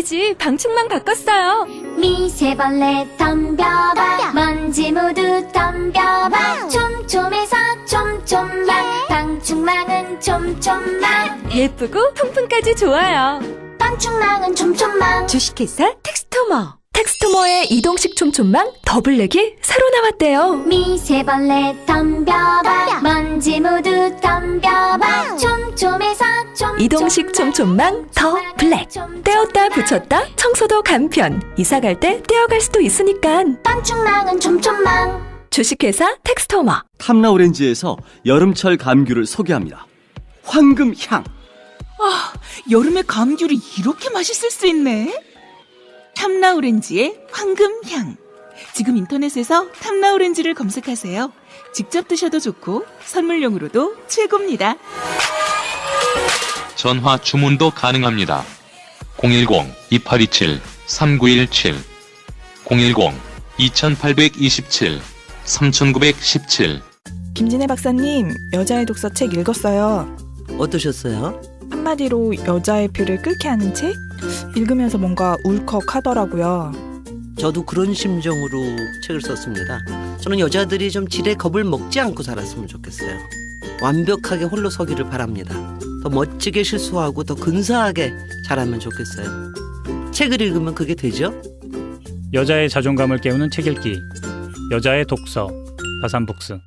미세먼지 방충망 바꿨어요. 미세벌레 덤벼봐 먼지 모두 덤벼봐 촘촘해서 촘촘만 방충망은 촘촘만 예쁘고 통풍까지 좋아요. 방충망은 촘촘만 주식회사 텍스토머. 텍스토머의 이동식 촘촘망 더블랙이 새로 나왔대요. 미세벌레 덤벼봐 먼지 모두 덤벼봐 촘촘해서 촘촘만 이동식 촘촘망 더 블랙. 떼었다 붙였다 청소도 간편. 이사 갈 때 떼어갈 수도 있으니까. 방충망은 촘촘만 주식회사 텍스토머. 탐라오렌지에서 여름철 감귤을 소개합니다. 황금향. 여름에 감귤이 이렇게 맛있을 수 있네. 탐라오렌지의 황금향. 지금 인터넷에서 탐라오렌지를 검색하세요. 직접 드셔도 좋고 선물용으로도 최고입니다. 전화 주문도 가능합니다. 010-2827-3917 010-2827-3917 김진애 박사님, 여자의 독서 책 읽었어요. 어떠셨어요? 한마디로 여자의 피를 끓게 하는 책? 읽으면서 뭔가 울컥하더라고요. 저도 그런 심정으로 책을 썼습니다. 저는 여자들이 좀 지레 겁을 먹지 않고 살았으면 좋겠어요. 완벽하게 홀로 서기를 바랍니다. 더 멋지게 실수하고 더 근사하게 자라면 좋겠어요. 책을 읽으면 그게 되죠? 여자의 자존감을 깨우는 책 읽기. 여자의 독서. 다산북스.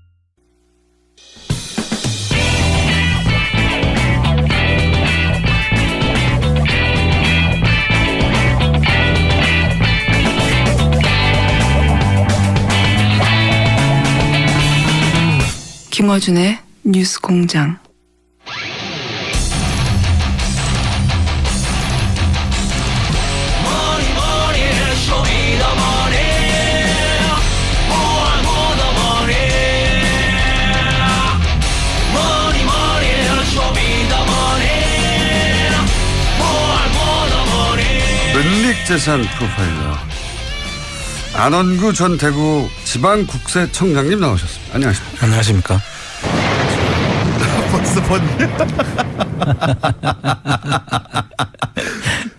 김어준의 뉴스 공장. 은닉재산 프로파일러 안원구 전 대구 지방국세청장님 나오셨습니다. 안녕하십니까? 안녕하십니까? 벌써 번개.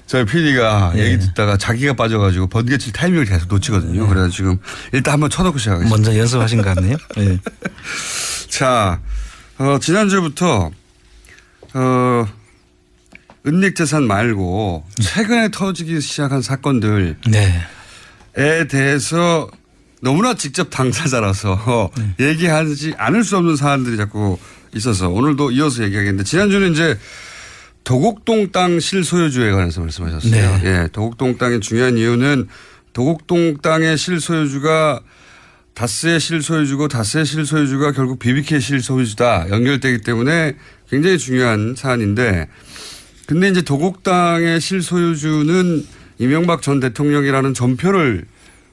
저희 PD가 얘기 듣다가 자기가 빠져가지고 번개 칠 타이밍을 계속 놓치거든요. 그래서 지금 일단 한번 쳐놓고 시작하겠습니다. 먼저 연습하신 것 같네요. 네. 자, 지난주부터 은닉재산 말고 최근에 터지기 시작한 사건들에 대해서 너무나 직접 당사자라서 얘기하지 않을 수 없는 사안들이 자꾸 있어서 오늘도 이어서 얘기하겠는데, 지난주는 이제 도곡동 땅 실소유주에 관해서 말씀하셨어요. 네. 예, 도곡동 땅의 중요한 이유는 도곡동 땅의 실소유주가 다스의 실소유주고 다스의 실소유주가 결국 BBK 실소유주다 연결되기 때문에 굉장히 중요한 사안인데, 근데 이제 도곡 땅의 실소유주는 이명박 전 대통령이라는 전표를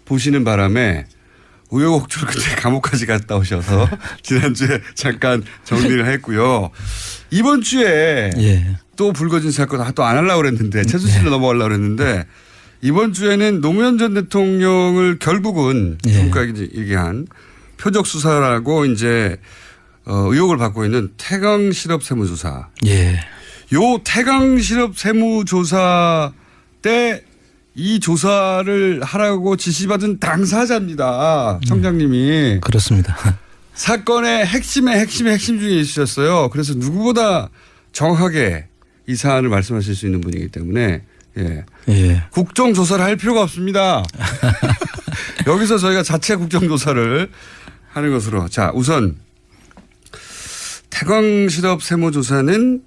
보시는 바람에 우여곡절 끝에 감옥까지 갔다 오셔서 지난주에 잠깐 정리를 했고요. 이번 주에 또 불거진 사건 또 안 하려고 그랬는데 최순실로 넘어가려고 그랬는데, 이번 주에는 노무현 전 대통령을 결국은 지금까지 얘기한 표적 수사라고 이제 의혹을 받고 있는 태강 실업 세무조사. 요 태강 실업 세무조사 때 이 조사를 하라고 지시받은 당사자입니다. 청장님이. 그렇습니다. 사건의 핵심 중에 있으셨어요. 그래서 누구보다 정확하게 이 사안을 말씀하실 수 있는 분이기 때문에 국정조사를 할 필요가 없습니다. 여기서 저희가 자체 국정조사를 하는 것으로. 자, 우선 태광실업 세무조사는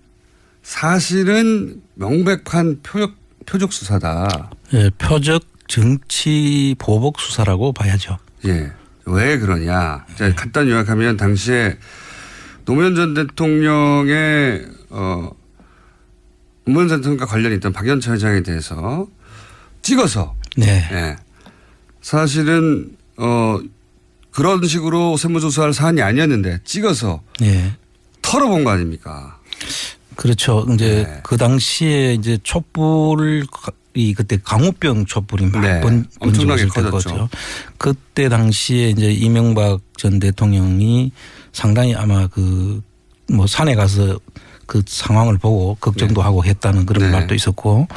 사실은 명백한 표적 수사다. 표적 정치 보복 수사라고 봐야죠. 왜 그러냐. 자, 간단히 요약하면 당시에 노무현 전 대통령의 노무현 전 대통령과 관련이 있던 박연차 회장에 대해서 찍어서 사실은 그런 식으로 세무조사할 사안이 아니었는데 찍어서 털어본 거 아닙니까? 그렇죠. 이제 그 당시에 이제 촛불이 그때 강우병 촛불이 막 엄청나게 번졌을 커졌죠. 때거든요. 그때 당시에 이제 이명박 전 대통령이 상당히 아마 그 뭐 산에 가서 그 상황을 보고 걱정도 네. 하고 했다는 그런 네. 말도 있었고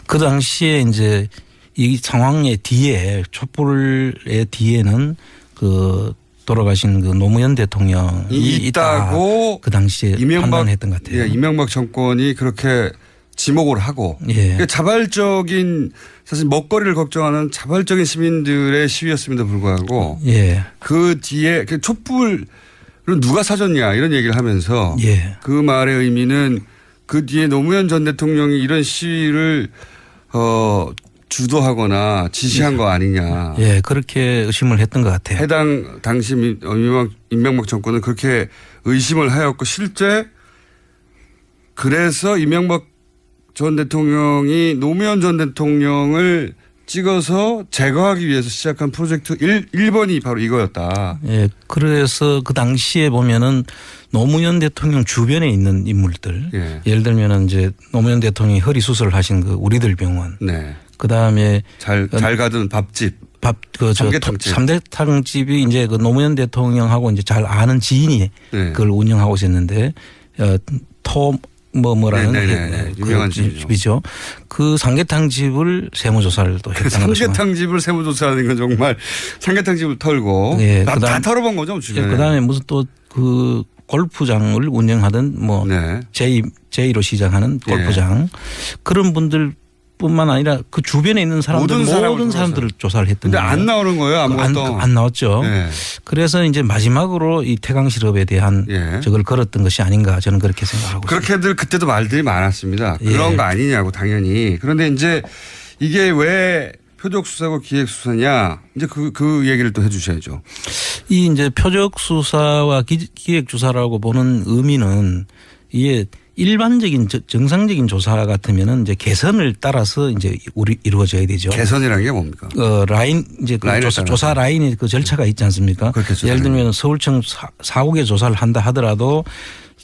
그 당시에 이제 이 상황의 뒤에 촛불의 뒤에는 그 돌아가신 그 노무현 대통령이 있다고 그 당시에 판단했던 것 같아요. 예, 이명박 정권이 그렇게 지목을 하고 예. 그러니까 자발적인 사실 먹거리를 걱정하는 자발적인 시민들의 시위였음에도 불구하고 예. 그 뒤에 그 촛불을 누가 사줬냐 이런 얘기를 하면서 예. 그 말의 의미는 그 뒤에 노무현 전 대통령이 이런 시위를 주도하거나 지시한 거 아니냐. 예, 그렇게 의심을 했던 것 같아요. 해당 당시 이명박 정권은 그렇게 의심을 하였고 실제 그래서 이명박 전 대통령이 노무현 전 대통령을 찍어서 제거하기 위해서 시작한 프로젝트 1번이 바로 이거였다. 예, 그래서 그 당시에 보면은 노무현 대통령 주변에 있는 인물들, 예. 예를 들면은 이제 노무현 대통령이 허리 수술을 하신 그 우리들 병원, 네. 그 다음에 잘 가던 밥집. 삼계탕집. 삼계탕집이 이제 그 노무현 대통령하고 이제 잘 아는 지인이 네. 그걸 운영하고 있었는데, 뭐라는 네네네. 유명한 집이죠. 그 삼계탕집을 세무조사를 또 했다는 거죠. 삼계탕집을 세무조사하는 건 정말 삼계탕집을 털고 네, 다 털어본 거죠. 주변에. 그 다음에 무슨 또 그 골프장을 운영하던 뭐 네. 제2로 시작하는 골프장 그런 분들뿐만 아니라 그 주변에 있는 사람들 모든 사람들을 조사를 했던 근데 거예요. 안 나오는 거예요. 아무것도. 안 나왔죠. 네. 그래서 이제 마지막으로 이 태강 실업에 대한 예. 저걸 걸었던 것이 아닌가 저는 그렇게 생각하고 있습니다. 그렇게들 그때도 말들이 많았습니다. 예. 그런 거 아니냐고 당연히. 그런데 이제 이게 왜 표적 수사고 기획 수사냐 이제 그 얘기를 또 해주셔야죠. 이 이제 표적 수사와 기획 조사라고 보는 의미는 이게 일반적인 정상적인 조사 같으면은 이제 개선을 따라서 이제 이루어져야 되죠. 개선이라는 게 뭡니까? 라인 이제 그 조사 라인이 그 절차가 있지 않습니까? 그렇겠죠. 예를 들면 서울청 4국에 조사를 한다 하더라도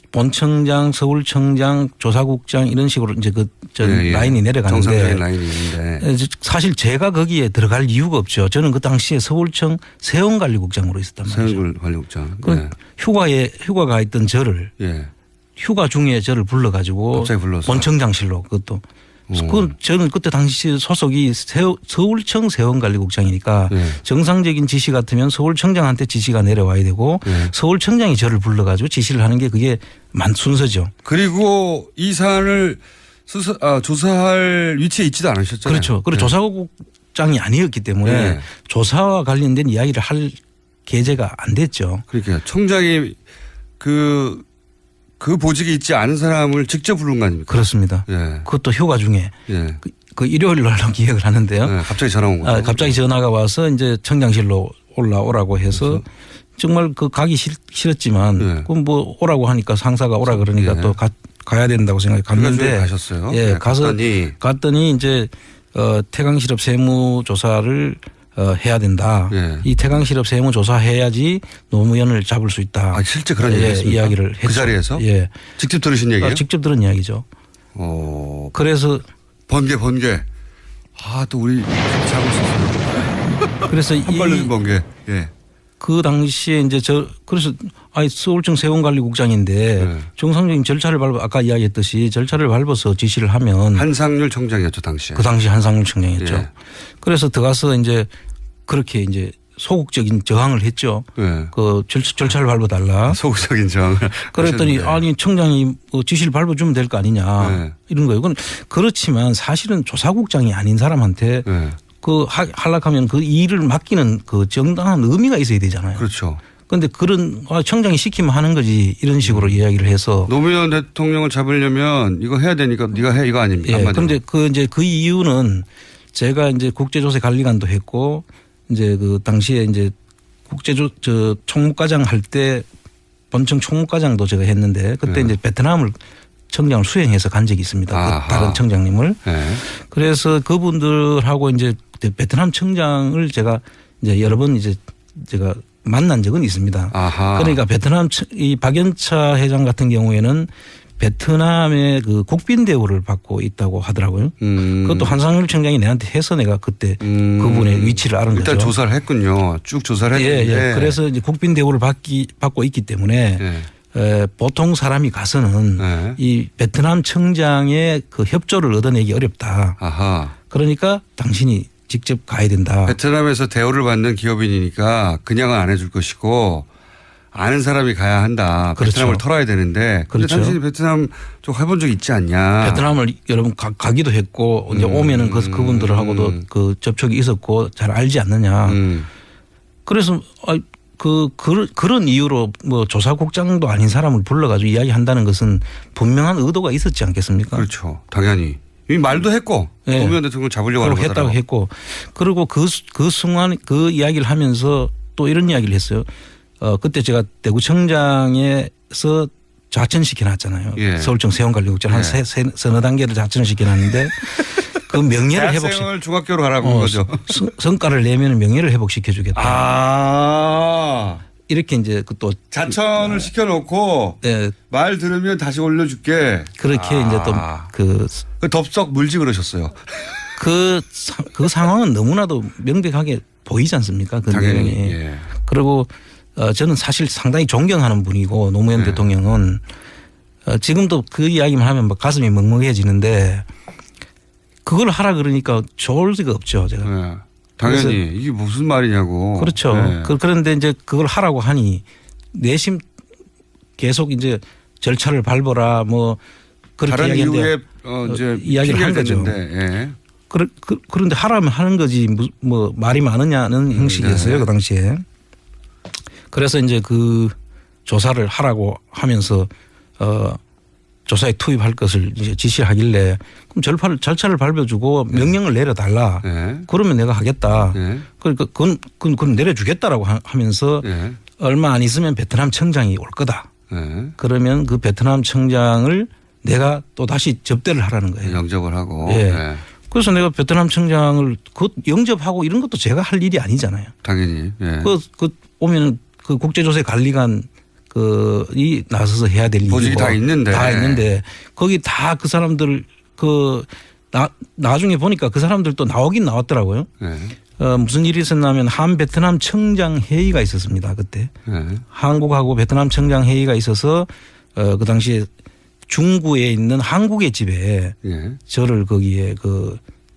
본청장, 서울청장, 조사국장 이런 식으로 이제 라인이 내려가는데 정상적인 라인이 있는데 사실 제가 거기에 들어갈 이유가 없죠. 저는 그 당시에 서울청 세원관리국장으로 있었단 말이죠. 세원관리국장. 그 휴가가 있던 저를 휴가 중에 저를 불러가지고 갑자기 불러서 본청장실로 그것도 저는 그때 당시 소속이 서울청 세원관리국장이니까 정상적인 지시 같으면 서울청장한테 지시가 내려와야 되고 서울청장이 저를 불러가지고 지시를 하는 게 그게 순서죠. 그리고 이 사안을 조사할 위치에 있지도 않으셨잖아요. 그렇죠. 그리고 조사국장이 아니었기 때문에 조사와 관련된 이야기를 할 계제가 안 됐죠. 그러니까 청장이 그 보직이 있지 않은 사람을 직접 부른 거 아닙니까? 그렇습니다. 그것도 휴가 중에 그 일요일 날로 기획을 하는데요. 갑자기 전화 온 거죠. 갑자기 전화가 와서 이제 청장실로 올라오라고 해서 그렇죠. 정말 그 가기 싫었지만 그럼 뭐 오라고 하니까 상사가 오라 그러니까 또 가야 된다고 생각해 갔는데 가셨어요. 갔더니 이제 태강실업 세무조사를 해야 된다. 이 태강실업 세무조사해야지 노무현을 잡을 수 있다. 실제 그런 이야기를 했죠. 그 자리에서? 직접 들으신 얘기예요? 직접 들은 이야기죠. 그래서 번개. 또 우리 잡을 수 있어요. 그래서 한 발로 준 번개. 그 당시에 이제 그래서 서울청 세원관리국장인데 정상적인 절차를 아까 이야기했듯이 절차를 밟아서 지시를 하면 한상률 청장이었죠 당시에. 그 당시 한상률 청장이었죠. 그래서 들어가서 이제 그렇게 이제 소극적인 저항을 했죠. 그 절차를 밟아달라. 소극적인 저항을. 그랬더니 아니 청장이 지시를 밟아주면 될 거 아니냐 이런 거예요. 그렇지만 사실은 조사국장이 아닌 사람한테 하락하면 그 일을 맡기는 그 정당한 의미가 있어야 되잖아요. 그렇죠. 그런데 그런 청장이 시키면 하는 거지 이런 식으로 이야기를 해서 노무현 대통령을 잡으려면 이거 해야 되니까 네가 해 이거 아닙니까? 그런데 그 이유는 제가 이제 국제조사관리관도 했고 이제 그 당시에 이제 총무과장 할 때 본청 총무과장도 제가 했는데 그때 이제 베트남을 청장을 수행해서 간 적이 있습니다. 그 다른 청장님을. 그래서 그분들하고 이제 베트남 청장을 제가 이제 여러 번 이제 제가 만난 적은 있습니다. 그러니까 베트남 이 박연차 회장 같은 경우에는 베트남의 그 국빈 대우를 받고 있다고 하더라고요. 그것도 한상률 청장이 내한테 해서 내가 그때 그분의 위치를 알은 거죠. 일단 조사를 했군요. 쭉 조사를 했는데. 그래서 이제 국빈 대우를 받고 있기 때문에 보통 사람이 가서는 네. 이 베트남 청장의 그 협조를 얻어내기 어렵다. 아하. 그러니까 당신이 직접 가야 된다. 베트남에서 대우를 받는 기업인이니까 그냥은 안 해줄 것이고 아는 사람이 가야 한다. 그렇죠. 베트남을 털어야 되는데. 그런데 그렇죠. 당신이 베트남 쪽 해본 적 있지 않냐. 베트남을 여러분 가기도 했고 이제 오면은 그분들하고도 그 접촉이 있었고 잘 알지 않느냐. 그래서 그런 이유로 뭐 조사국장도 아닌 사람을 불러가지고 이야기한다는 것은 분명한 의도가 있었지 않겠습니까? 그렇죠. 당연히. 이 말도 했고 네. 노무현 대통령 잡으려고 하는 했다고 거더라고. 했고 그리고 그 순간 그 이야기를 하면서 또 이런 이야기를 했어요. 그때 제가 대구청장에서 좌천시켜 놨잖아요. 예. 서울청 세원관리국장 한 예. 서너 단계를 좌천시켜 놨는데 그 명예를 대학생을 중학교로 가라고 한 거죠. 성과를 내면 명예를 회복시켜 주겠다. 아. 이렇게 이제 또 자천을 시켜놓고 네, 말 들으면 다시 올려줄게. 그렇게 이제 또 그 덥석 물지 그러셨어요. 그 상황은 너무나도 명백하게 보이지 않습니까? 그 당연히. 내용이. 예. 그리고 저는 사실 상당히 존경하는 분이고 노무현 대통령은 지금도 그 이야기만 하면 막 가슴이 먹먹해지는데 그걸 하라 그러니까 좋을 리가 없죠. 제가. 네. 당연히 이게 무슨 말이냐고. 그렇죠. 네. 그런데 이제 그걸 하라고 하니 내심 계속 이제 절차를 밟아라 뭐 그렇게 다른 이야기하는데 이유에 이제 이야기를 한 거죠. 예. 그런데 하라면 하는 거지 뭐 말이 많으냐는 형식이었어요. 네. 그 당시에. 그래서 이제 그 조사를 하라고 하면서 조사에 투입할 것을 이제 지시하길래 그럼 절차를 밟아주고 명령을 내려달라. 네. 그러면 내가 하겠다. 네. 그러니까 그건 내려주겠다라고 하면서 네. 얼마 안 있으면 베트남 청장이 올 거다. 네. 그러면 그 베트남 청장을 내가 또 다시 접대를 하라는 거예요. 영접을 하고. 예. 네. 그래서 내가 베트남 청장을 그 영접하고 이런 것도 제가 할 일이 아니잖아요. 당연히. 예. 그 오면은 그 국제조세 관리관 이 나서서 해야 될 일이고 보직이 다 있는데 거기 다 그 사람들 나중에 보니까 그 사람들도 나오긴 나왔더라고요. 네. 무슨 일이 있었냐면 한 베트남 청장 회의가 있었습니다. 그때 네. 한국하고 베트남 청장 회의가 있어서 그 당시에 중구에 있는 한국의 집에 예. 저를 거기에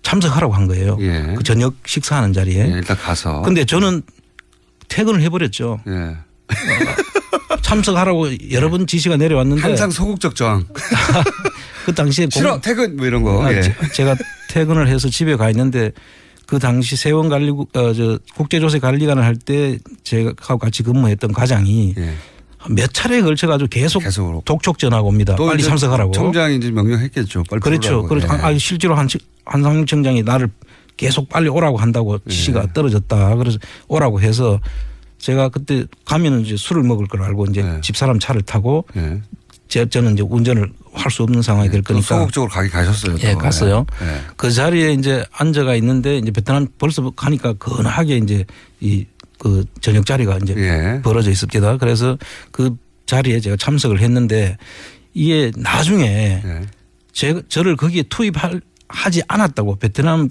참석하라고 한 거예요. 예. 그 저녁 식사하는 자리에. 예. 일단 가서. 근데 저는 퇴근을 해버렸죠. 예. 참석하라고 여러 번 지시가 내려왔는데 항상 소극적 저항. 그 당시에 싫어 퇴근 뭐 이런 거. 예. 제가 퇴근을 해서 집에 가 있는데 그 당시 세원관리국 국제조세관리관을 할 때 제가 같이 근무했던 과장이 예. 몇 차례에 걸쳐가지고 계속 독촉 전화가 옵니다. 또 빨리 참석하라고. 청장이 이제 명령했겠죠. 빨리 그렇죠. 부르라고. 실제로 한상윤 청장이 나를 계속 빨리 오라고 한다고 지시가 떨어졌다. 그래서 오라고 해서 제가 그때 가면은 이제 술을 먹을 걸 알고 이제 집사람 차를 타고 저는 이제 운전을 할 수 없는 상황이 될 거니까 소극적으로 가셨어요. 예, 갔어요. 예. 그 자리에 이제 앉아가 있는데 이제 베트남 벌써 가니까 건하게 이제 그 저녁 자리가 이제 벌어져 있습니다. 그래서 그 자리에 제가 참석을 했는데 이게 나중에 저를 거기에 투입하지 않았다고 베트남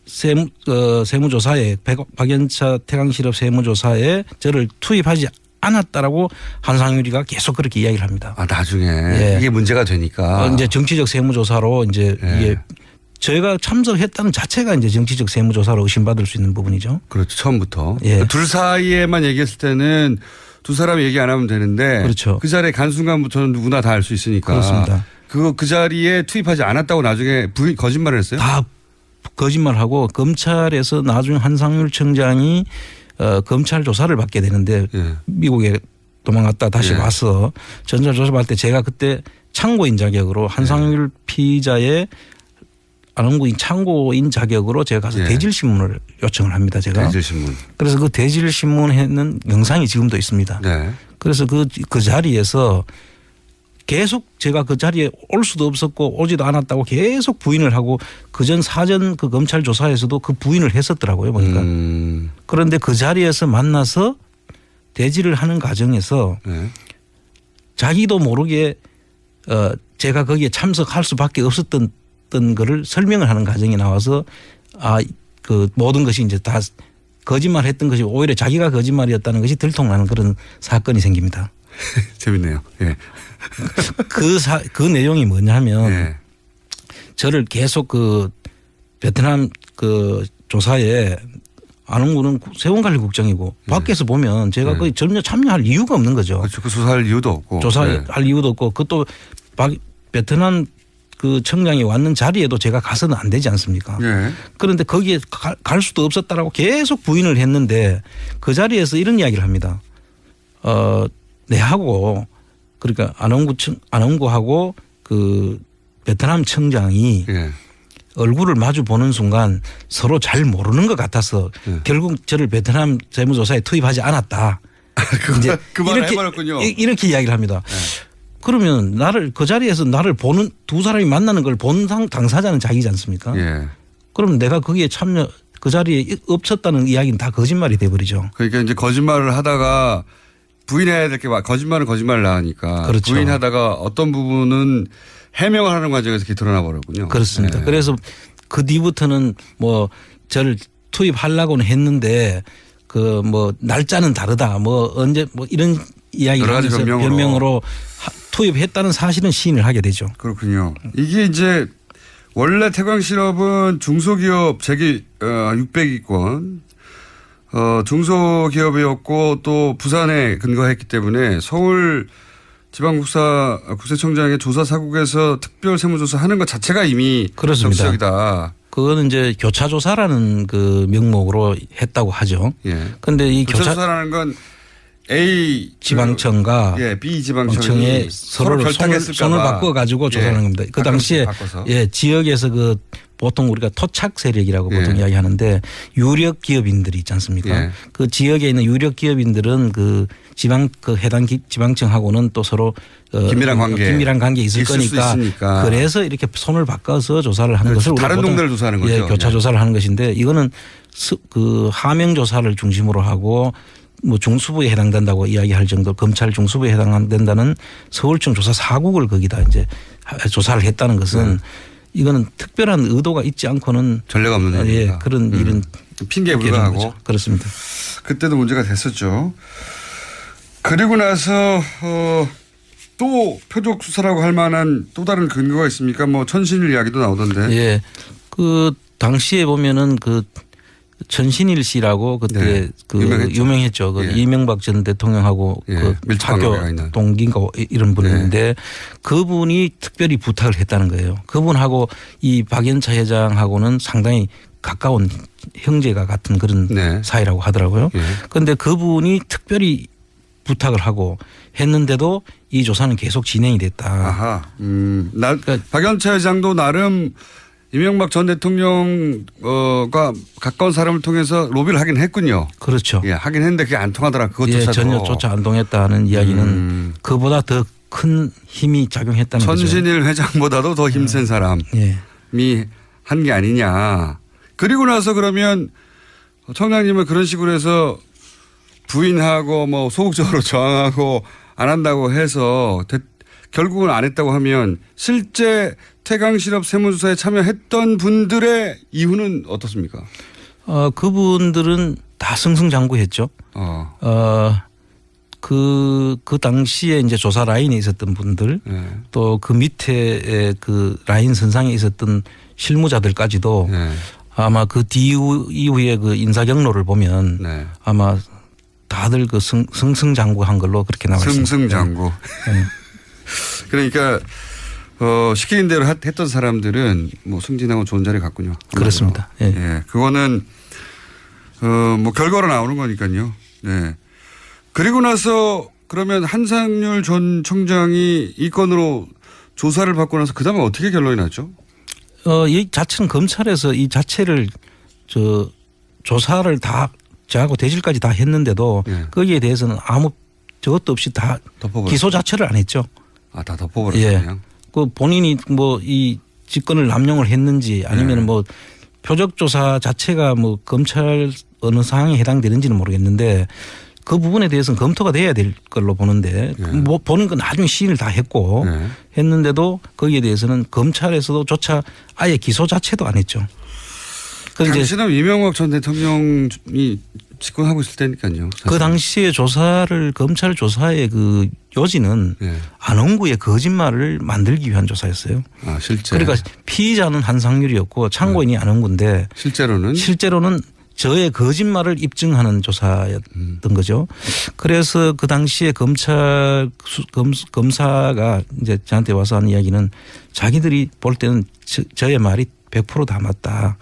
세무조사에 박연차 태강실업 세무조사에 저를 투입하지 않았다라고 한상유리가 계속 그렇게 이야기를 합니다. 아 나중에 이게 문제가 되니까 이제 정치적 세무조사로 이제 이게 저희가 참석했다는 자체가 이제 정치적 세무조사로 의심받을 수 있는 부분이죠. 그렇죠. 처음부터. 예. 둘 사이에만 얘기했을 때는 두 사람이 얘기 안 하면 되는데 그렇죠. 그 자리에 간 순간부터는 누구나 다 알 수 있으니까. 그렇습니다. 그 자리에 투입하지 않았다고 나중에 거짓말을 했어요? 다 거짓말하고 검찰에서 나중에 한상률 청장이 검찰 조사를 받게 되는데 미국에 도망갔다 다시 와서 전자 조사받을 때 제가 그때 참고인 자격으로 한상률 피의자의 안원구인 참고인 자격으로 제가 가서 대질신문을 요청을 합니다. 제가. 대질신문. 그래서 그 대질신문에는 영상이 지금도 있습니다. 네. 그래서 그 자리에서 계속 제가 그 자리에 올 수도 없었고 오지도 않았다고 계속 부인을 하고 그전 사전 그 검찰 조사에서도 그 부인을 했었더라고요. 보니까. 그런데 그 자리에서 만나서 대질을 하는 과정에서 자기도 모르게 제가 거기에 참석할 수밖에 없었던 거를 설명을 하는 과정이 나와서 그 모든 것이 이제 다 거짓말 했던 것이 오히려 자기가 거짓말이었다는 것이 들통나는 그런 사건이 생깁니다. 재밌네요. 예. 그 내용이 뭐냐면 예. 저를 계속 그 베트남 그 조사에 안흥구는 세원관리국장이고 밖에서 보면 제가 거의 전혀 참여할 이유가 없는 거죠. 그렇죠. 그 조사할 이유도 없고. 조사할 이유도 없고 그것도 베트남 그 청장이 왔는 자리에도 제가 가서는 안 되지 않습니까? 예. 그런데 거기에 갈 수도 없었다라고 계속 부인을 했는데 그 자리에서 이런 이야기를 합니다. 내하고 그러니까 안흥구하고 그 베트남 청장이 예. 얼굴을 마주 보는 순간 서로 잘 모르는 것 같아서 결국 저를 베트남 세무조사에 투입하지 않았다. 이제 그 말을 해버렸군요. 이렇게 이야기를 합니다. 그러면 그 자리에서 나를 보는 두 사람이 만나는 걸 본 당사자는 자기지 않습니까? 예. 그럼 내가 거기에 그 자리에 없었다는 이야기는 다 거짓말이 돼버리죠. 그러니까 이제 거짓말을 하다가 부인해야 될 게 거짓말을 나으니까. 그렇죠. 부인하다가 어떤 부분은 해명을 하는 과정에서 이렇게 드러나 버렸군요. 그렇습니다. 예. 그래서 그 뒤부터는 뭐 저를 투입하려고는 했는데 그 뭐 날짜는 다르다 뭐 언제 뭐 이런 이야기를 여러 가지 하면서 변명으로 투입했다는 사실은 시인을 하게 되죠. 그렇군요. 이게 이제 원래 태광실업은 중소기업 재기 600위권 중소기업이었고 또 부산에 근거했기 때문에 서울 지방국세청장의 조사 사국에서 특별 세무조사 하는 것 자체가 이미 그렇습니다. 적시적이다. 그거는 이제 교차조사라는 그 명목으로 했다고 하죠. 예. 그런데 이 교차조사라는 건 A 지방청과 B 지방청이 청에 서로 손을 바꿔 가지고 조사하는 겁니다. 그 당시에 지역에서 그 보통 우리가 토착 세력이라고 보통 이야기하는데 유력 기업인들이 있지 않습니까? 그 지역에 있는 유력 기업인들은 그 해당 지방청하고는 또 서로 긴밀한 관계 있을 거니까 그래서 이렇게 손을 바꿔서 조사를 하는 것을 다른 동네를 조사하는 거죠. 교차 조사를 하는 것인데 이거는 그 하명 조사를 중심으로 하고 뭐 중수부에 해당된다고 이야기할 정도 검찰 중수부에 해당된다는 서울청 조사 사국을 거기다 이제 조사를 했다는 것은 이거는 특별한 의도가 있지 않고는 전례가 없는 일이다. 그런 일은 핑계에 불과하고 그렇습니다. 그때도 문제가 됐었죠. 그리고 나서 또 표적 수사라고 할 만한 또 다른 근거가 있습니까? 뭐 천신일 이야기도 나오던데. 예, 그 당시에 보면은 그 천신일 씨라고 그때 유명했죠. 그 이명박 전 대통령하고 그 학교 동기인가 이런 분인데 그분이 특별히 부탁을 했다는 거예요. 그분하고 이 박연차 회장하고는 상당히 가까운 형제가 같은 그런 사이라고 하더라고요. 그런데 그분이 특별히 부탁을 하고 했는데도 이 조사는 계속 진행이 됐다. 아하. 그러니까 박연차 회장도 나름 이명박 전 대통령과 가까운 사람을 통해서 로비를 하긴 했군요. 그렇죠. 예, 하긴 했는데 그게 안 통하더라. 그것조차도. 전혀조차 안 통했다는 이야기는 그보다 더 큰 힘이 작용했다는 거죠. 천신일 회장보다도 더 힘센 사람이 한 게 아니냐. 그리고 나서 그러면 청장님은 그런 식으로 해서 부인하고 뭐 소극적으로 저항하고 안 한다고 해서 결국은 안 했다고 하면 실제 태광실업 세무조사에 참여했던 분들의 이유는 어떻습니까? 그분들은 다 승승장구했죠. 그 당시에 이제 조사 라인에 있었던 분들 또 그 밑에 그 라인 선상에 있었던 실무자들까지도 아마 그 이후에 그 인사 경로를 보면 아마 다들 그 승승장구한 걸로 그렇게 나와 있습니다. 승승장구. 그러니까 시키는 대로 했던 사람들은 뭐 승진하고 좋은 자리 갔군요. 그렇습니다. 예, 그거는 뭐 결과로 나오는 거니까요. 네. 그리고 나서 그러면 한상률 전 청장이 이 건으로 조사를 받고 나서 그 다음에 어떻게 결론이 났죠? 이 자체는 검찰에서 이 자체를 조사를 다 저하고 대질까지 다 했는데도 거기에 대해서는 아무 저것도 없이 다 기소 자체를 안 했죠. 다 덮어버렸어요. 그 본인이 뭐 이 직권을 남용을 했는지 아니면 뭐 표적 조사 자체가 뭐 검찰 어느 상황에 해당되는지는 모르겠는데 그 부분에 대해서는 검토가 돼야 될 걸로 보는데 뭐 보는 건 나중에 시인을 다 했고 했는데도 거기에 대해서는 검찰에서도 조차 아예 기소 자체도 안 했죠. 당시는 이명박 전 대통령이 집권하고 있을 때니까요. 사실. 그 당시에 조사를 검찰 조사의 그 요지는 예. 안홍구의 거짓말을 만들기 위한 조사였어요. 아, 실제. 그러니까 피의자는 한상률이었고 참고인이 안홍구인데 실제로는 저의 거짓말을 입증하는 조사였던 거죠. 그래서 그 당시에 검사가 이제 저한테 와서 하는 이야기는 자기들이 볼 때는 저의 말이 100% 다 맞다.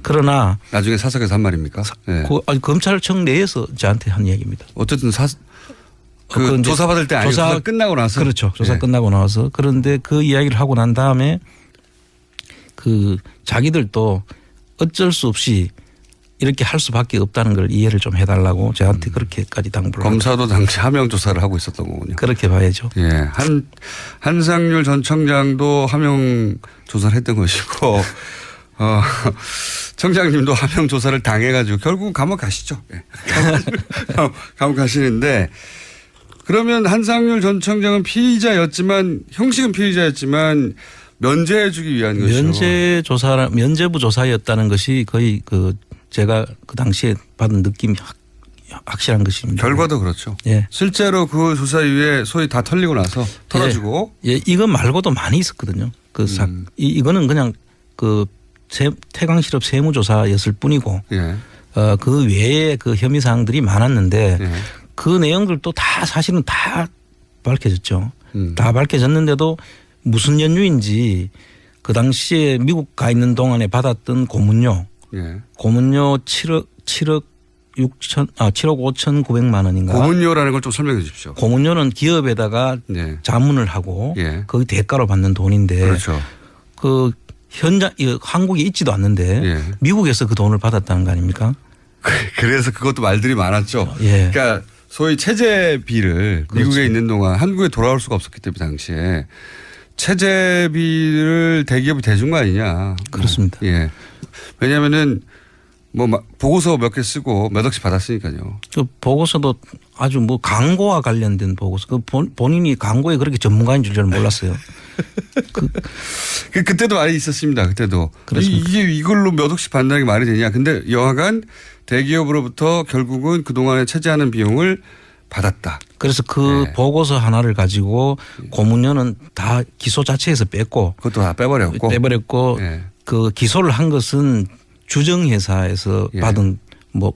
그러나 나중에 사석에서 한 말입니까? 네. 검찰청 내에서 저한테 한 이야기입니다. 어쨌든 조사 받을 때 아니고 조사 끝나고 나서. 그렇죠. 조사 끝나고 나서. 그런데 그 이야기를 하고 난 다음에 그 자기들도 어쩔 수 없이 이렇게 할 수밖에 없다는 걸 이해를 좀 해달라고 저한테 그렇게까지 당부를. 검사도 당시 하명 조사를 하고 있었던 거군요. 그렇게 봐야죠. 예, 한상률 전 청장도 하명 조사를 했던 것이고, 청장님도 하명 조사를 당해가지고 결국은 감옥 가시죠. 예. 감옥 가시는데 그러면 한상률 전 청장은 피의자였지만 형식은 피의자였지만 면제해주기 위한 것이죠. 면제부 조사였다는 것이 거의 제가 그 당시에 받은 느낌이 확실한 것입니다. 결과도 그렇죠. 예. 실제로 그 조사 이후에 소위 다 털리고 나서 털어지고. 예, 이거 말고도 많이 있었거든요. 이거는 그냥 태광실업 세무조사였을 뿐이고, 예. 그 외에 그 혐의 사항들이 많았는데 예. 그 내용들도 다 사실은 다 밝혀졌죠. 다 밝혀졌는데도 무슨 연유인지 그 당시에 미국 가 있는 동안에 받았던 고문료. 예. 고문료 7억 5,900만 원인가. 고문료라는 걸 좀 설명해 주십시오. 고문료는 기업에다가 네. 자문을 하고 예. 거기 대가로 받는 돈인데 그렇죠. 그 한국에 있지도 않는데 예. 미국에서 그 돈을 받았다는 거 아닙니까? 그래서 그것도 말들이 많았죠. 예. 그러니까 소위 체재비를 그렇죠. 미국에 있는 동안 한국에 돌아올 수가 없었기 때문에 당시에 체재비를 대기업이 대준 거 아니냐. 그렇습니다. 예. 왜냐하면은 보고서 몇 개 쓰고 몇 억씩 받았으니까요. 그 보고서도 아주 광고와 관련된 보고서. 본인이 광고에 그렇게 전문가인 줄은 몰랐어요. 그때도 말이 있었습니다. 그때도. 이걸로 몇 억씩 받는다는 게 말이 되냐. 근데 여하간 대기업으로부터 결국은 그동안에 체재하는 비용을 받았다. 그래서 그 보고서 하나를 가지고 고문료는 다 기소 자체에서 뺐고. 그것도 다 빼버렸고. 그 기소를 한 것은 주정회사에서 받은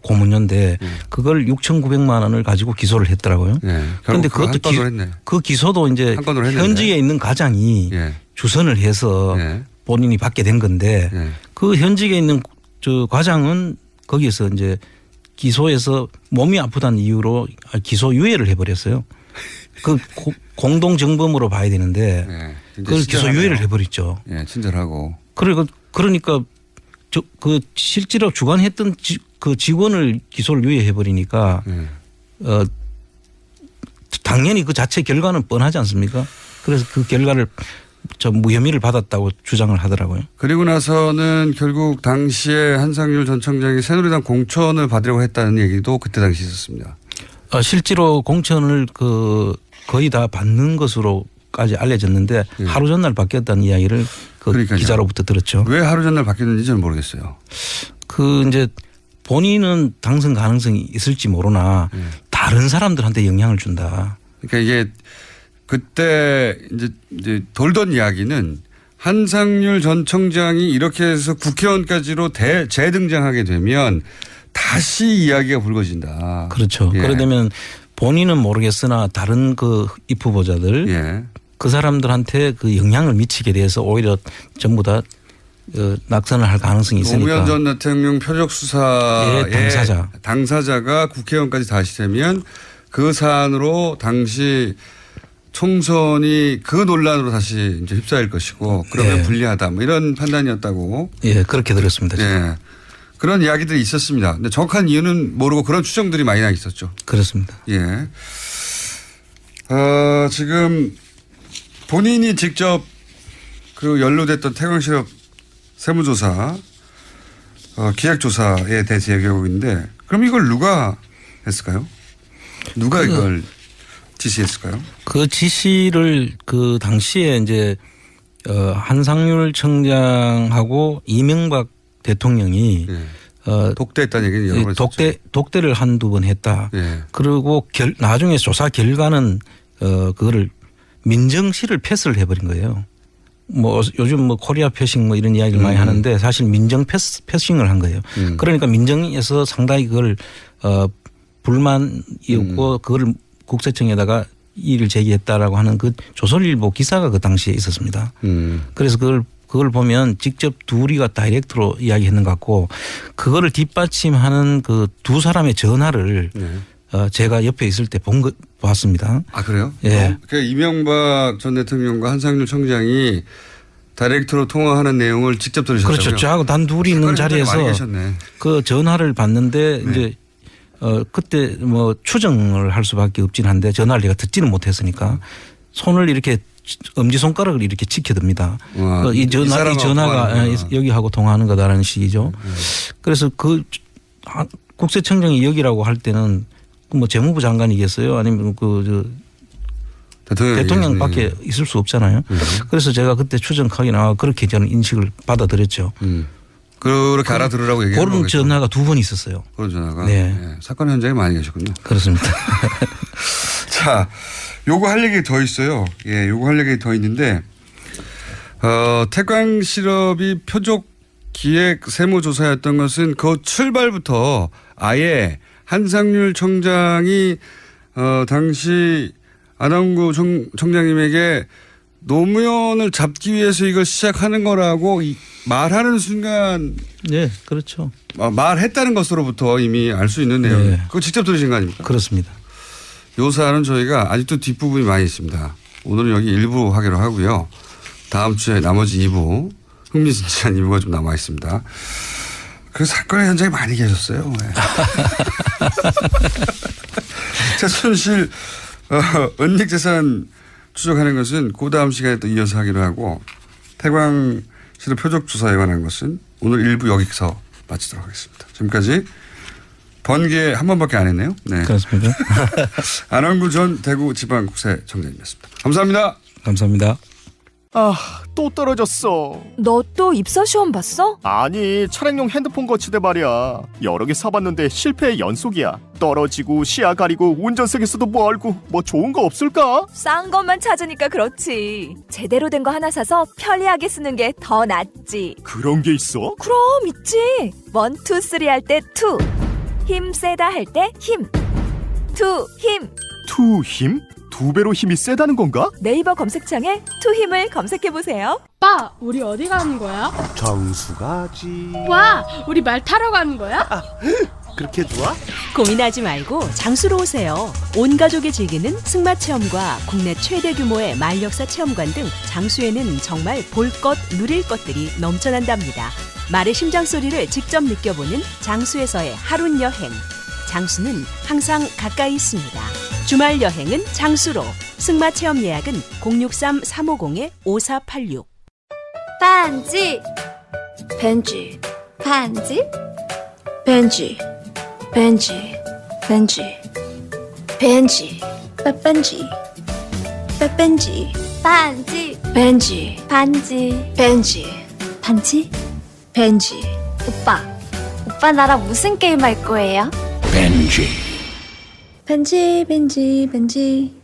고문료인데 그걸 6,900만 원을 가지고 기소를 했더라고요. 그런데 그것도 그 기소도 이제 현직에 있는 가장이 주선을 해서 본인이 받게 된 건데 그 현직에 있는 저 과장은 거기에서 이제 기소해서 몸이 아프다는 이유로 기소 유예를 해버렸어요. 그 공동 정범으로 봐야 되는데 그걸 기소 유예를 해버렸죠. 예, 친절하고. 그러니까 그 실제로 주관했던 그 직원을 기소를 유예해 버리니까 당연히 그 자체 결과는 뻔하지 않습니까? 그래서 그 결과를 무혐의를 받았다고 주장을 하더라고요. 그리고 나서는 결국 당시에 한상률 전 청장이 새누리당 공천을 받으려고 했다는 얘기도 그때 당시 있었습니다. 실제로 공천을 거의 다 받는 것으로까지 알려졌는데 하루 전날 바뀌었다는 이야기를 기자로부터 들었죠. 왜 하루 전날 바뀌었는지 저는 모르겠어요. 이제 본인은 당선 가능성이 있을지 모르나 다른 사람들한테 영향을 준다. 그러니까 이게 그때 이제 돌던 이야기는 한상률 전 청장이 이렇게 해서 국회의원까지로 재등장하게 되면 다시 이야기가 불거진다. 그렇죠. 예. 그러려면 본인은 모르겠으나 다른 그 입후보자들 그 사람들한테 그 영향을 미치게 돼서 오히려 전부 다 낙선을 할 가능성이 있으니까. 노무현 전 대통령 표적 수사의 당사자가 국회의원까지 다시 되면 그 사안으로 당시 총선이 그 논란으로 다시 이제 휩싸일 것이고 그러면 불리하다 이런 판단이었다고. 예, 그렇게 들었습니다. 예. 그런 이야기들이 있었습니다. 근데 정확한 이유는 모르고 그런 추정들이 많이 나 있었죠. 그렇습니다. 예. 지금 본인이 직접 연루됐던 태광실업 세무조사, 기획조사에 대해서 얘기하고 있는데 그럼 이걸 누가 했을까요? 누가 이걸 지시했을까요? 그 지시를 그 당시에 이제 한상률 청장하고 이명박 대통령이 독대했다는 얘기는 여러 번 독대를 한두 번 했다. 예. 그리고 나중에 조사 결과는 그거를 민정실을 패스를 해버린 거예요. 뭐 요즘 뭐 코리아 패싱 뭐 이런 이야기를 많이 하는데 사실 민정 패싱을 한 거예요. 그러니까 민정에서 상당히 그걸 불만이었고 그걸 국세청에다가 이의를 제기했다라고 하는 그 조선일보 기사가 그 당시에 있었습니다. 그래서 그걸 보면 직접 둘이가 다이렉트로 이야기했는 것 같고 그거를 뒷받침하는 그 두 사람의 전화를 제가 옆에 있을 때 봤습니다. 아, 그래요? 예. 그러니까 이명박 전 대통령과 한상률 청장이 다이렉트로 통화하는 내용을 직접 들으셨다고요? 그렇죠. 저하고 단 둘이 있는 자리에서 그 전화를 받는데 이제 그때 뭐 추정을 할 수밖에 없긴 한데 전화를 제가 듣지는 못했으니까 손을 이렇게 엄지손가락을 이렇게 지켜듭니다. 이 전화가 여기하고 통화하는 거다라는 식이죠. 그래서 그 국세청장이 여기라고 할 때는 뭐 재무부 장관이겠어요? 아니면 대통령밖에 있을 수 없잖아요. 그래서 제가 그때 추정하게 나와 그렇게 저는 인식을 받아들였죠. 그렇게 알아들으라고 얘기하는 그런 전화가 두 번 있었어요. 그런 전화가? 네. 네. 사건 현장에 많이 계셨군요. 그렇습니다. 자, 요거 할 얘기 더 있어요. 예, 요거 할 얘기 더 있는데, 태광 실업이 표적 기획 세무조사였던 것은 그 출발부터 아예 한상률 청장이 당시 안원구 청장님에게 노무현을 잡기 위해서 이걸 시작하는 거라고 말하는 순간. 네, 그렇죠. 말했다는 것으로부터 이미 알 수 있는 내용. 네. 그거 직접 들으신 거 아닙니까? 그렇습니다. 요 사안은 저희가 아직도 뒷부분이 많이 있습니다. 오늘은 여기 1부 하기로 하고요. 다음 주에 나머지 2부, 흥미진진한 2부가 좀 남아 있습니다. 그 사건의 현장에 많이 계셨어요. 네. 최순실 은닉재산 추적하는 것은 그 다음 시간에 또 이어서 하기로 하고 태광실의 표적조사에 관한 것은 오늘 1부 여기서 마치도록 하겠습니다. 지금까지 번개 한 번밖에 안 했네요. 네. 그렇습니다. 안원구 전 대구지방국세청장님이었습니다. 감사합니다. 감사합니다. 아, 또 떨어졌어. 너 또 입사 시험 봤어? 아니, 차량용 핸드폰 거치대 말이야. 여러 개 사봤는데 실패의 연속이야. 떨어지고 시야 가리고 운전석에서도 뭐 알고 뭐 좋은 거 없을까? 싼 것만 찾으니까 그렇지. 제대로 된 거 하나 사서 편리하게 쓰는 게 더 낫지. 그런 게 있어? 그럼 있지. 1, 2, 3 할 때 2. 힘 세다 할 때 힘. 2 힘. 투 힘? 2배로 힘이 세다는 건가? 네이버 검색창에 투 힘을 검색해보세요. 오빠, 우리 어디 가는 거야? 정수 가지. 와, 우리 말 타러 가는 거야? 그렇게 좋아? 고민하지 말고 장수로 오세요. 온 가족이 즐기는 승마 체험과 국내 최대 규모의 말역사 체험관 등 장수에는 정말 볼 것, 누릴 것들이 넘쳐난답니다. 말의 심장 소리를 직접 느껴보는 장수에서의 하룬 여행. 장수는 항상 가까이 있습니다. 주말 여행은 장수로. 승마 체험 예약은 063-350-5486. 반지 벤지 반지 벤지 벤지 벤지 벤지 빼뺀지 빼뺀지 반지 벤지 반지 벤지 반지 벤지 오빠 나랑 무슨 게임 할 거예요? 벤지. 벤지 벤지 벤지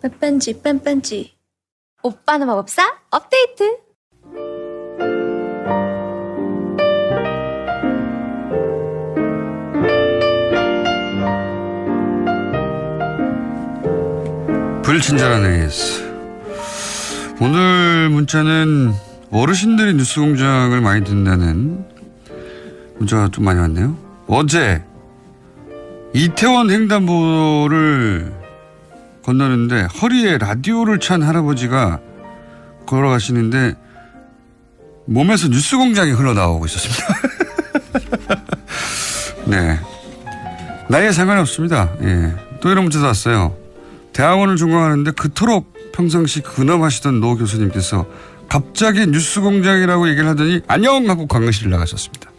빼뺀지 뺀뺀지 오빠는 마법사 업데이트. 불친절한 AS. 오늘 문자는 어르신들이 뉴스공장을 많이 듣는다는 문자가 좀 많이 왔네요. 어제 이태원 횡단보도를 건너는데 허리에 라디오를 찬 할아버지가 걸어가시는데 몸에서 뉴스공장이 흘러나오고 있었습니다. 네, 나이에 상관이 없습니다. 예. 또 이런 문자도 왔어요. 대학원을 전공하는데 그토록 평상시 근엄하시던 노 교수님께서 갑자기 뉴스공장이라고 얘기를 하더니 안녕 하고 강의실을 나가셨습니다.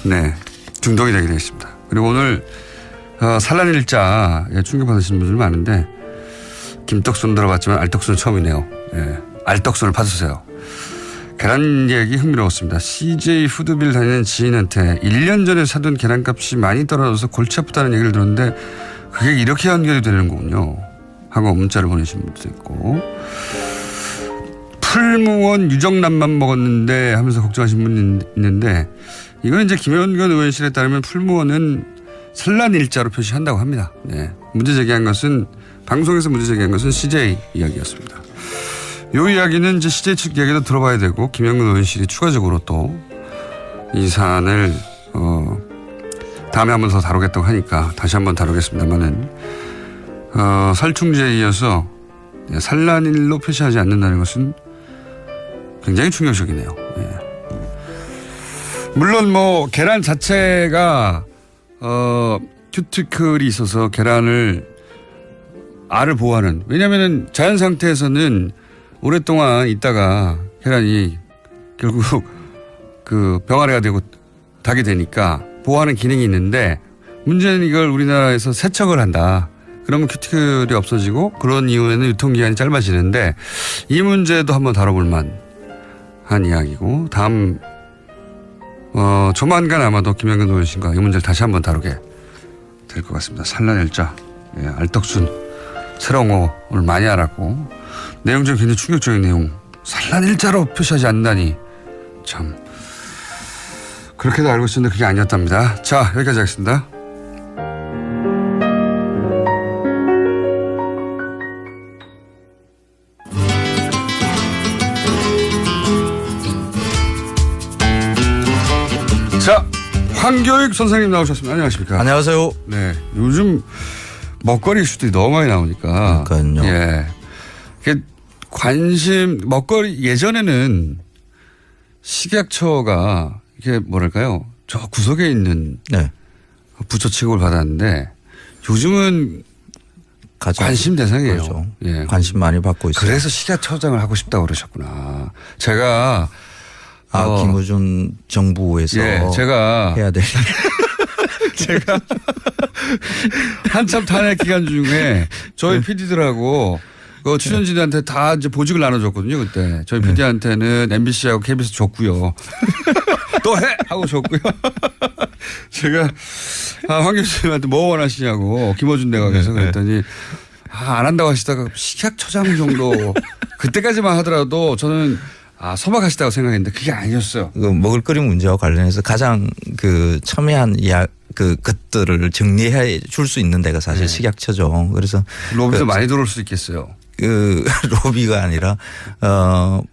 네, 중독이 되게 되겠습니다. 그리고 오늘 산란일자 충격받으시는 분들 많은데 김떡순 들어봤지만 알떡순은 처음이네요. 예, 알떡순을 받으세요. 계란 얘기 흥미로웠습니다. CJ 푸드빌 다니는 지인한테 1년 전에 사둔 계란값이 많이 떨어져서 골치 아프다는 얘기를 들었는데 그게 이렇게 연결이 되는 거군요. 하고 문자를 보내신 분도 있고, 풀무원 유정란만 먹었는데 하면서 걱정하신 분이 있는데, 이건 이제 김현건 의원실에 따르면 풀무원은 산란일자로 표시한다고 합니다. 네. 방송에서 문제 제기한 것은 CJ 이야기였습니다. 이 이야기는 이제 CJ 측 이야기도 들어봐야 되고, 김현건 의원실이 추가적으로 또 이 사안을 다음에 한번 더 다루겠다고 하니까 다시 한번 다루겠습니다만은, 살충제에 이어서 산란일로 표시하지 않는다는 것은 굉장히 충격적이네요. 예. 물론 뭐 계란 자체가 큐티클이 있어서 계란을 알을 보호하는, 왜냐하면 자연 상태에서는 오랫동안 있다가 계란이 결국 그 병아리가 되고 닭이 되니까 보호하는 기능이 있는데, 문제는 이걸 우리나라에서 세척을 한다. 그러면 큐티클이 없어지고 그런 이후에는 유통기한이 짧아지는데, 이 문제도 한번 다뤄볼 만한 이야기고, 다음 조만간 아마도 김현근 의원실과 이 문제를 다시 한번 다루게 될 것 같습니다. 산란일자, 예, 알떡순 새로운 거 오늘 많이 알았고, 내용적으로 굉장히 충격적인 내용. 산란일자로 표시하지 않는다니 참, 그렇게도 알고 있었는데 그게 아니었답니다. 자, 여기까지 하겠습니다. 자, 황교익 선생님 나오셨습니다. 안녕하십니까? 안녕하세요. 네, 요즘 먹거리 이슈들이 너무 많이 나오니까. 그러니까요. 예, 먹거리, 예전에는 식약처가 이게 뭐랄까요, 저 구석에 있는 네. 부처 취급을 받았는데, 요즘은 관심 대상이에요. 그렇죠. 예, 관심 많이 받고 있어요. 그래서 식약처장을 하고 싶다고 그러셨구나. 제가 김우준 정부에서 제가 해야 될 제가 한참 탄핵 기간 중에 저희 PD들하고 그 출연진한테 다 이제 보직을 나눠줬거든요. 그때 저희 PD한테는 MBC하고 KBS 줬고요. 또 해 하고 줬고요. 제가 황 교수님한테 뭐 원하시냐고, 김어준 내각에서 그랬더니 안 한다고 하시다가 식약처장 정도 그때까지만 하더라도 저는 소박하시다고 생각했는데 그게 아니었어요. 그 먹을거리 문제와 관련해서 가장 그 첨예한 것들을 정리해 줄 수 있는 데가 사실 식약처죠. 그래서 로비도 많이 들어올 수 있겠어요. 로비가 아니라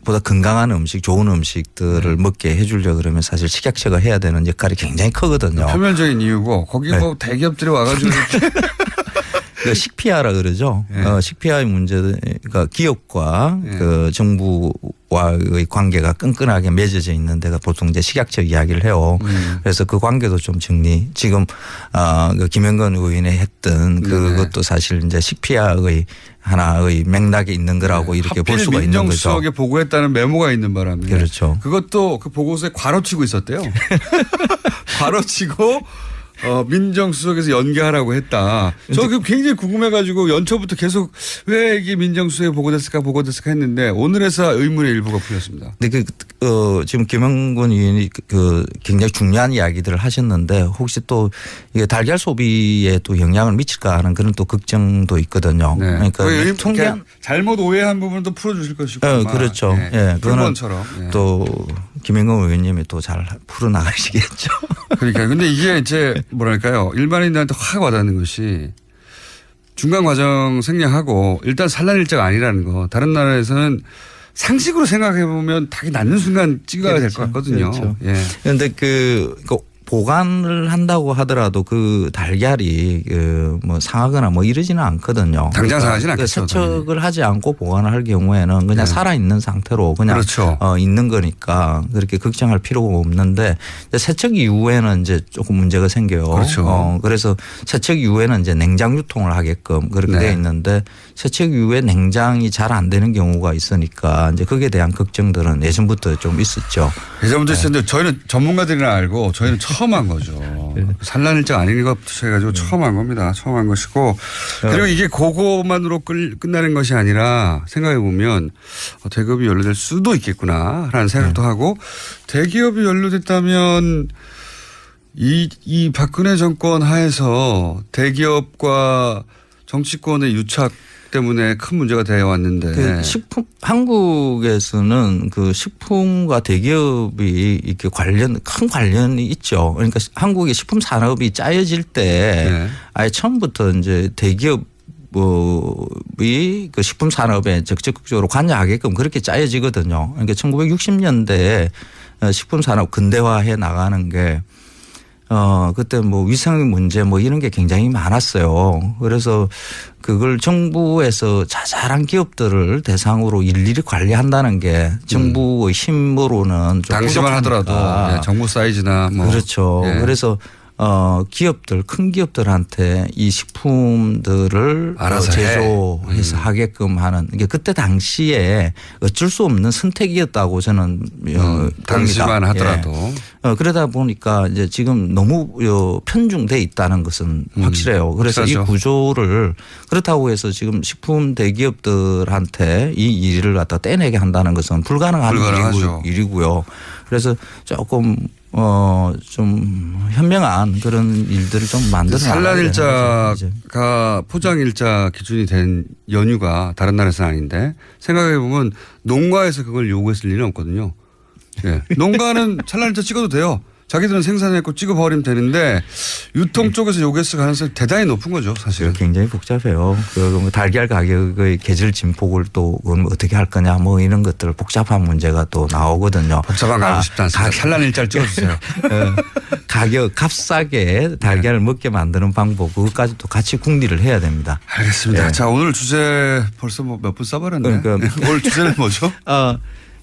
보다 건강한 음식, 좋은 음식들을 먹게 해주려 그러면 사실 식약처가 해야 되는 역할이 굉장히 크거든요. 표면적인 이유고, 거기 뭐 대기업들이 와가지고 그 식피아라 그러죠. 식피아의 문제가 기업과 그 정부와의 관계가 끈끈하게 맺어져 있는 데가 보통 이제 식약처 이야기를 해요. 그래서 그 관계도 좀 정리. 지금 그 김현건 의원이 했던 그것도 사실 이제 식피아의 하나의 맥락에 있는 거라고 이렇게 볼 수가 있는 거죠. 민정수석에 보고했다는 메모가 있는 바람에. 그렇죠. 그것도 그 보고서에 괄호치고 있었대요. 괄호치고 민정수석에서 연계하라고 했다. 저 굉장히 궁금해가지고 연초부터 계속 왜 이게 민정수석에 보고됐을까 했는데 오늘에서 의문의 일부가 풀렸습니다. 근데 지금 김영건 의원이 굉장히 중요한 이야기들을 하셨는데, 혹시 또 이게 달걀 소비에 또 영향을 미칠까 하는 그런 또 걱정도 있거든요. 네. 그러니까 통계한 잘못 오해한 부분도 풀어주실 것이고. 그렇죠. 네. 그거는 네. 또 김영건 의원님이 또 잘 풀어나가시겠죠. 그러니까 근데 이게 이제 뭐랄까요, 일반인들한테 확 와닿는 것이 중간 과정 생략하고 일단 산란일자가 아니라는 거. 다른 나라에서는 상식으로 생각해 보면 닭이 낳는 순간 찍어야 될 것 같거든요. 그렇죠. 예. 그런데 보관을 한다고 하더라도 그 달걀이 뭐 상하거나 뭐 이러지는 않거든요. 당장 상하지는 않겠죠. 세척을 하지 않고 보관을 할 경우에는 그냥 살아있는 상태로 그냥 그렇죠. 있는 거니까 그렇게 걱정할 필요가 없는데, 세척 이후에는 이제 조금 문제가 생겨요. 그렇죠. 그래서 세척 이후에는 이제 냉장 유통을 하게끔 그렇게 되어 있는데, 세척 이후에 냉장이 잘 안 되는 경우가 있으니까 이제 거기에 대한 걱정들은 예전부터 좀 있었죠. 예전부터 있었는데 저희는 전문가들이나 알고 저희는 처음 한 거죠. 산란일자 아닌 것부터 해가지고 처음 한 겁니다. 처음 한 것이고 그리고 이게 그거만으로 끝나는 것이 아니라 생각해 보면 대기업이 연루될 수도 있겠구나라는 생각도 하고 대기업이 연루됐다면 이 박근혜 정권 하에서 대기업과 정치권의 유착 때문에 큰 문제가 되어 왔는데. 그 식품, 한국에서는 그 식품과 대기업이 이렇게 큰 관련이 있죠. 그러니까 한국의 식품 산업이 짜여질 때 아예 처음부터 이제 대기업이 그 식품 산업에 적극적으로 관여하게끔 그렇게 짜여지거든요. 그러니까 1960년대에 식품 산업 근대화해 나가는 게 그때 뭐 위생 문제 뭐 이런 게 굉장히 많았어요. 그래서 그걸 정부에서 자잘한 기업들을 대상으로 일일이 관리한다는 게 정부의 힘으로는 좀 당시만 하더라도 정부 사이즈나 뭐. 그렇죠. 그래서 기업들, 큰 기업들한테 이 식품들을 알아서 제조해서 하게끔 하는 이게 그때 당시에 어쩔 수 없는 선택이었다고 저는 당시만 하더라도. 그러다 보니까 이제 지금 너무 편중돼 있다는 것은 확실해요. 그래서 그렇죠. 이 구조를 그렇다고 해서 지금 식품 대기업들한테 이 일을 갖다 떼내게 한다는 것은 불가능한 일이고요. 그래서 조금 좀 현명한 그런 일들을 좀 만들어 산란일자가 포장일자 기준이 된 연유가 다른 나라에서는 아닌데 생각해 보면 농가에서 그걸 요구했을 일은 없거든요. 농가는 산란일자 찍어도 돼요. 자기들은 생산했고 찍어버리면 되는데 유통 쪽에서 요구했을 가능성이 대단히 높은 거죠, 사실은. 굉장히 복잡해요. 그 달걀 가격의 계절 진폭을 또 어떻게 할 거냐 뭐 이런 것들 복잡한 문제가 또 나오거든요. 복잡한 거 알고 싶지 않습니다. 산란일자를 찍어주세요. 가격 값싸게 달걀을 먹게 만드는 방법 그것까지도 같이 궁리를 해야 됩니다. 알겠습니다. 자, 오늘 주제 벌써 뭐 몇 분 써버렸네. 그러니까 오늘 주제는 뭐죠?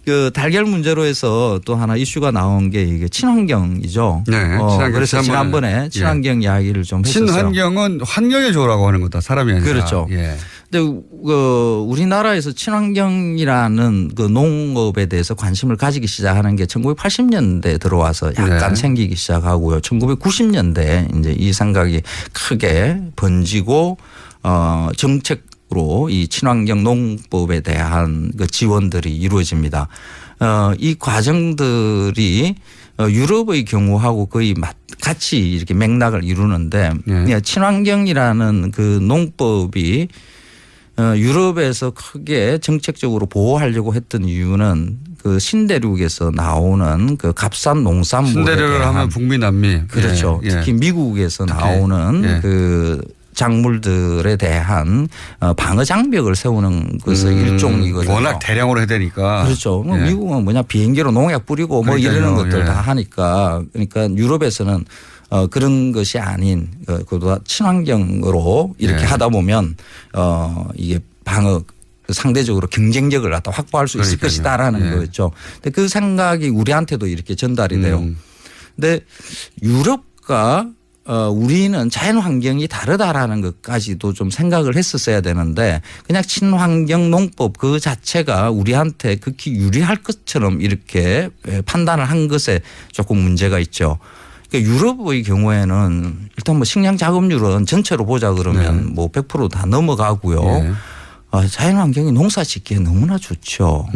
그 달걀 문제로 해서 또 하나 이슈가 나온 게 이게 친환경이죠. 네. 친환경. 그래서 지난번에 친환경 이야기를 좀 했었어요. 친환경은 환경에 좋으라고 하는 거다. 사람이 아니라. 그렇죠. 근데 우리나라에서 친환경이라는 그 농업에 대해서 관심을 가지기 시작하는 게 1980년대 들어와서 약간 생기기 시작하고요. 1990년대에 이제 이 생각이 크게 번지고 정책 으로 이 친환경 농법에 대한 그 지원들이 이루어집니다. 이 과정들이 유럽의 경우하고 거의 같이 이렇게 맥락을 이루는데 친환경이라는 그 농법이 유럽에서 크게 정책적으로 보호하려고 했던 이유는 그 신대륙에서 나오는 그 값싼 농산물에 신대륙을 대한 하면 북미 남미 그렇죠. 특히 미국에서 나오는 그 작물들에 대한 방어 장벽을 세우는 것의 일종이거든요. 워낙 대량으로 해야 되니까. 그렇죠. 미국은 뭐냐 비행기로 농약 뿌리고 뭐 이러는 것들 다 하니까 그러니까 유럽에서는 그런 것이 아닌 그보다 친환경으로 이렇게 하다 보면 이게 방어 상대적으로 경쟁력을 갖다 확보할 수 있을 것이다라는 거였죠. 근데 그 생각이 우리한테도 이렇게 전달이 돼요. 근데 유럽과 우리는 자연 환경이 다르다라는 것까지도 좀 생각을 했었어야 되는데 그냥 친환경 농법 그 자체가 우리한테 극히 유리할 것처럼 이렇게 판단을 한 것에 조금 문제가 있죠. 그러니까 유럽의 경우에는 일단 뭐 식량 작업률은 전체로 보자 그러면 뭐 100% 다 넘어가고요. 자연 환경이 농사 짓기에 너무나 좋죠.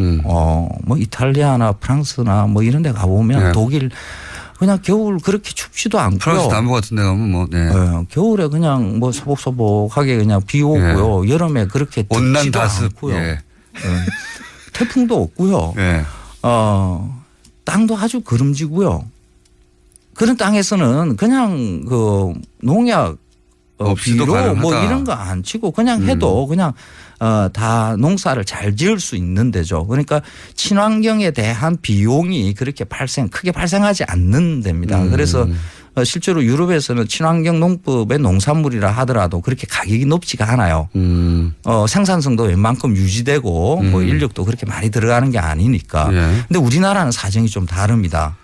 뭐 이탈리아나 프랑스나 뭐 이런 데 가보면 독일 그냥 겨울 그렇게 춥지도 않고요. 프랑스 남부 같은 데 가면 뭐. 겨울에 그냥 뭐 소복소복하게 그냥 비 오고요. 여름에 그렇게 온난 덥지도 다습. 않고요. 태풍도 없고요. 땅도 아주 거름지고요. 그런 땅에서는 그냥 그 농약 비료 뭐 이런 거 안 치고 그냥 해도 그냥 다 농사를 잘 지을 수 있는 데죠. 그러니까 친환경에 대한 비용이 그렇게 크게 발생하지 않는 데입니다. 그래서 실제로 유럽에서는 친환경 농법의 농산물이라 하더라도 그렇게 가격이 높지가 않아요. 생산성도 웬만큼 유지되고 뭐 인력도 그렇게 많이 들어가는 게 아니니까. 근데 우리나라는 사정이 좀 다릅니다.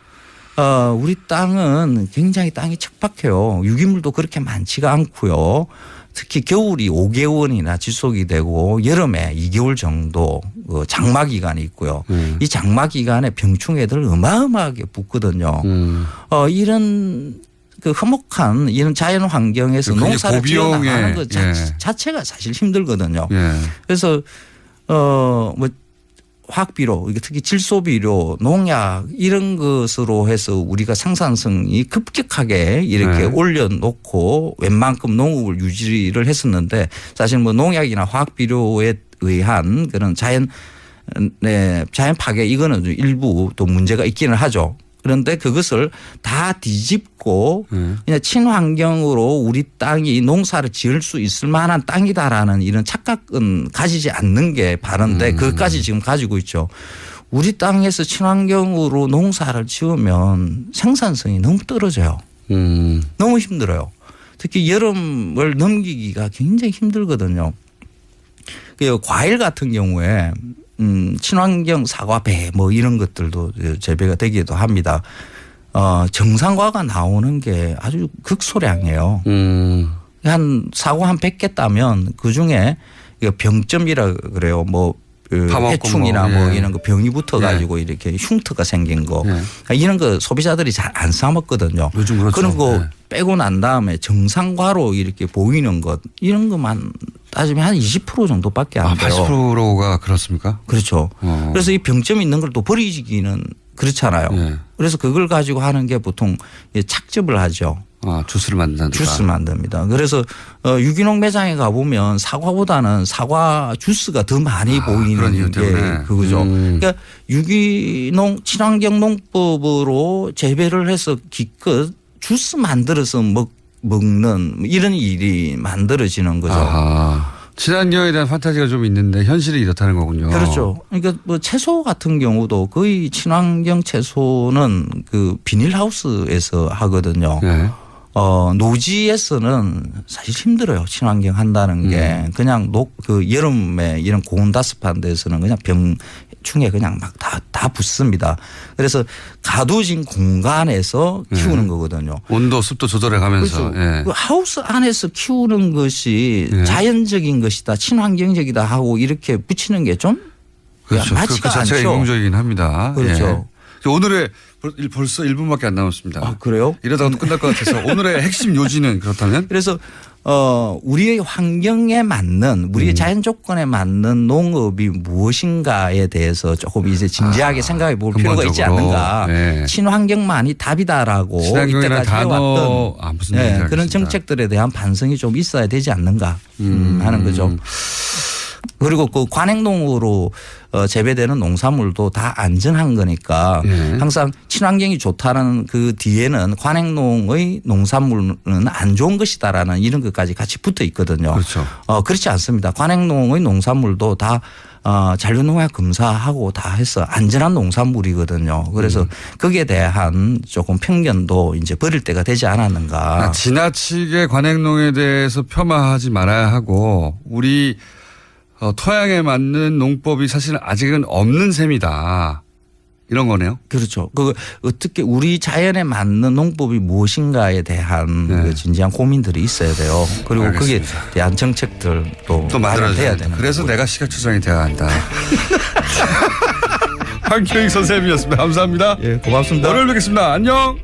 우리 땅은 굉장히 땅이 척박해요. 유기물도 그렇게 많지가 않고요. 특히 겨울이 5개월이나 지속이 되고 여름에 2개월 정도 장마 기간이 있고요. 이 장마 기간에 병충해들 어마어마하게 붙거든요. 이런 그 화목한 이런 자연 환경에서 그게 농사를 고비용의, 지어나가는 것 예. 자체가 사실 힘들거든요. 예. 그래서 뭐 화학비료, 특히 질소비료, 농약 이런 것으로 해서 우리가 생산성이 급격하게 이렇게 네. 올려놓고 웬만큼 농업을 유지를 했었는데 사실 뭐 농약이나 화학비료에 의한 그런 자연 파괴 이거는 일부 또 문제가 있기는 하죠. 그런데 그것을 다 뒤집고 그냥 친환경으로 우리 땅이 농사를 지을 수 있을 만한 땅이다라는 이런 착각은 가지지 않는 게 바른데 그것까지 지금 가지고 있죠. 우리 땅에서 친환경으로 농사를 지으면 생산성이 너무 떨어져요. 너무 힘들어요. 특히 여름을 넘기기가 굉장히 힘들거든요. 그 과일 같은 경우에 친환경 사과, 배 뭐 이런 것들도 재배가 되기도 합니다. 정상과가 나오는 게 아주 극소량이에요. 한 사과 한 100개 따면 그중에 병점이라 그래요. 뭐 해충이나 뭐 이런 거 병이 붙어 가지고 이렇게 흉터가 생긴 거 이런 거 소비자들이 잘 안 사 먹거든요. 요즘 그렇죠. 그런 거 빼고 난 다음에 정상과로 이렇게 보이는 것 이런 것만 따지면 한 20% 정도밖에 안 돼요. 80%가 그렇습니까? 그렇죠. 그래서 이 병점이 있는 걸 또 버리기는 그렇잖아요. 그래서 그걸 가지고 하는 게 보통 착즙을 하죠. 주스를 만든다. 주스 만듭니다. 그래서 유기농 매장에 가보면 사과보다는 사과 주스가 더 많이 보이는 게 그거죠. 그러니까 유기농 친환경 농법으로 재배를 해서 기껏 주스 만들어서 먹는 이런 일이 만들어지는 거죠. 친환경에 대한 판타지가 좀 있는데 현실이 이렇다는 거군요. 그렇죠. 그러니까 뭐 채소 같은 경우도 거의 친환경 채소는 그 비닐하우스에서 하거든요. 노지에서는 사실 힘들어요. 친환경 한다는 게 그냥 그 여름에 이런 고온다습한 데서는 그냥 병충해 그냥 막 다 붙습니다. 그래서 가둬진 공간에서 키우는 거거든요. 온도 습도 조절해 가면서. 그렇죠. 그 하우스 안에서 키우는 것이 자연적인 것이다, 친환경적이다 하고 이렇게 붙이는 게 좀 그렇죠. 맞지가 그 자체가 않죠. 이공적이긴 합니다. 그렇죠. 오늘의 벌써 1분밖에 안 남았습니다. 그래요? 이러다가 또 끝날 것 같아서 오늘의 핵심 요지는 그렇다면? 그래서 우리의 환경에 맞는 우리의 자연 조건에 맞는 농업이 무엇인가에 대해서 조금 이제 진지하게 생각해 볼 필요가 있지 않는가. 친환경만이 답이다라고 친환경이라는 이때까지 단어 무슨 그런 정책들에 대한 반성이 좀 있어야 되지 않는가 하는 거죠. 그리고 그 관행농으로 재배되는 농산물도 다 안전한 거니까 항상 친환경이 좋다는 그 뒤에는 관행농의 농산물은 안 좋은 것이다라는 이런 것까지 같이 붙어 있거든요. 그렇죠. 그렇지 않습니다. 관행농의 농산물도 다 잔류농약 검사하고 다 해서 안전한 농산물이거든요. 그래서 거기에 대한 조금 편견도 이제 버릴 때가 되지 않았는가. 지나치게 관행농에 대해서 폄하하지 말아야 하고 우리 토양에 맞는 농법이 사실은 아직은 없는 셈이다. 이런 거네요. 그렇죠. 어떻게 우리 자연에 맞는 농법이 무엇인가에 대한 그 진지한 고민들이 있어야 돼요. 그리고 알겠습니다. 거기에 대한 정책들도 또 만들어야 되는. 그래서 내가 시각처장이 돼야 한다. 황교익 선생님이었습니다. 감사합니다. 고맙습니다. 월요일 뵙겠습니다. 안녕.